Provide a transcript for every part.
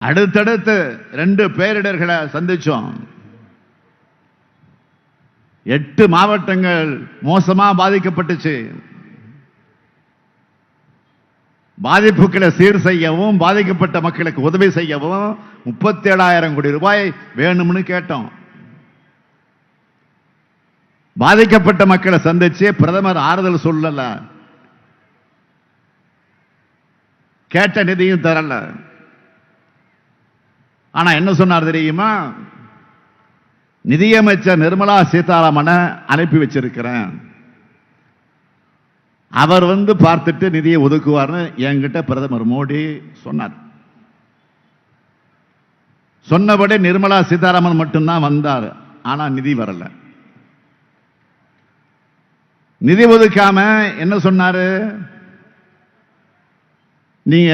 அடுத்தடுத்து 2 பேரிடர்களை சந்திச்சோம். 8 மாவட்டங்கள் மோசமா பாதிக்கப்பட்டுச்சு. பாதிப்புகளை சீர் செய்யவும் பாதிக்கப்பட்ட மக்களுக்கு உதவி செய்யவும் 37,000 கோடி ரூபாய் வேணும்னு கேட்டோம். பாதிக்கப்பட்ட மக்களை சந்திச்சு பிரதமர் ஆறுதல் சொல்லல, கேட்ட நிதியும் தரல. ஆனா என்ன சொன்னார் தெரியுமா? நிதியமைச்சர் நிர்மலா சீதாராமனை அனுப்பி வச்சிருக்கிறேன், அவர் வந்து பார்த்துட்டு நிதியை ஒதுக்குவார்னு என்கிட்ட பிரதமர் மோடி சொன்னார். சொன்னபடி நிர்மலா சீதாராமன் மட்டும்தான் வந்தார். ஆனா நிதி வரல. நிதி ஒதுக்காம என்ன சொன்னாரு? நீங்க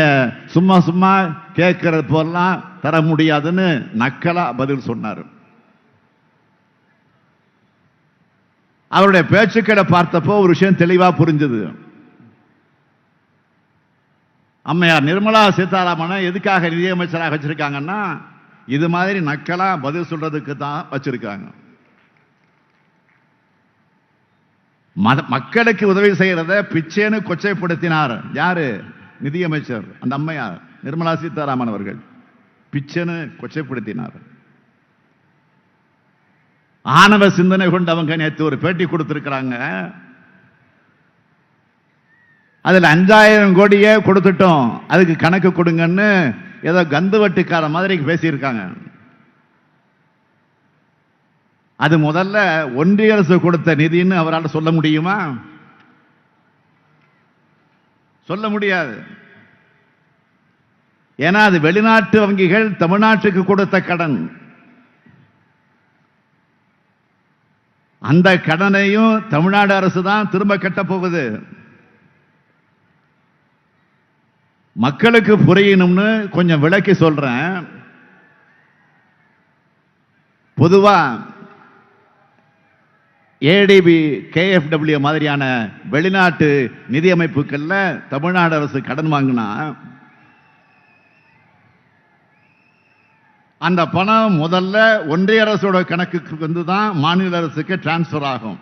சும்மா சும்மா கேட்கறது போலாம் தர முடியாதுன்னு நக்கலா பதில் சொன்னார். அவருடைய பேச்சுக்களை பார்த்தப்போ ஒரு விஷயம் தெளிவா புரிஞ்சது. அம்மையார் நிர்மலா சீதாராமனை எதுக்காக நிதியமைச்சராக வச்சிருக்காங்கன்னா இது மாதிரி நக்கலா பதில் சொல்றதுக்கு தான் வச்சிருக்காங்க. மக்களுக்கு உதவி செய்யறத பிச்சைன்னு கொச்சைப்படுத்தினார். யாரு? நிதியமைச்சர் அந்த அம்மையார் நிர்மலா சீதாராமன் அவர்கள் பிச்சைன்னு கொச்சைப்படுத்தினார். ஆணவ சிந்தனை கொண்டு அவங்க நேற்று ஒரு பேட்டி கொடுத்திருக்கிறாங்க. அதுல 5,000 கோடியே கொடுத்துட்டோம், அதுக்கு கணக்கு கொடுங்கன்னு ஏதோ கந்து வட்டிக்கார மாதிரி பேசியிருக்காங்க. அது முதல்ல ஒன்றிய அரசு கொடுத்த நிதின்னு அவரால் சொல்ல முடியுமா? சொல்ல முடியாது. ஏன்னா அது வெளிநாட்டு வங்கிகள் தமிழ்நாட்டுக்கு கொடுத்த கடன். அந்த கடனையும் தமிழ்நாடு அரசு தான் திரும்ப கட்ட போகுது. மக்களுக்கு புரியணும்னு கொஞ்சம் விளக்கி சொல்றேன். பொதுவா ஏடிபி, கேஎஃப்டபிள்யூ மாதிரியான வெளிநாட்டு நிதி அமைப்புகள்ல தமிழ்நாடு அரசு கடன் வாங்கினா அந்த பணம் முதல்ல ஒன்றிய அரசோட கணக்குக்கு வந்து தான் மாநில அரசுக்கு டிரான்ஸ்பர் ஆகும்.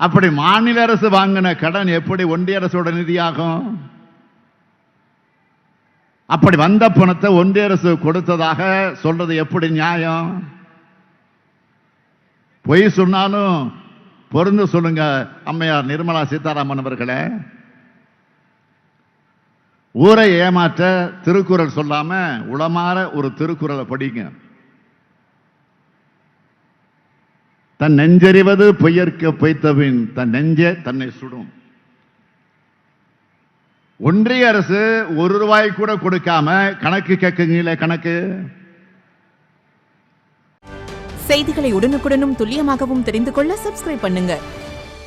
அப்படி மாநில அரசு வாங்கின கடன் எப்படி ஒன்றிய அரசோட நிதியாகும்? அப்படி வந்த பணத்தை ஒன்றிய அரசு கொடுத்ததாக சொல்றது எப்படி நியாயம்? பொய் சொன்னாலும் பொருந்து சொல்லுங்க அம்மையார் நிர்மலா சீதாராமன் அவர்களே. ஊரை ஏமாற்ற திருக்குறள் சொல்லாம உளமாற ஒரு திருக்குறளை படிங்க. தன் நெஞ்சறிவது பொய்யற்க பொய்த்தபின் தன் நெஞ்சே தன்னை சுடும். ஒன்றிய அரசு 1 ரூபாய் கூட கொடுக்காம கணக்கு கேட்குங்களே கணக்கு. செய்திகளை உடனுக்குடனும் துல்லியமாகவும் தெரிந்து கொள்ள சப்ஸ்கிரைப் பண்ணுங்க.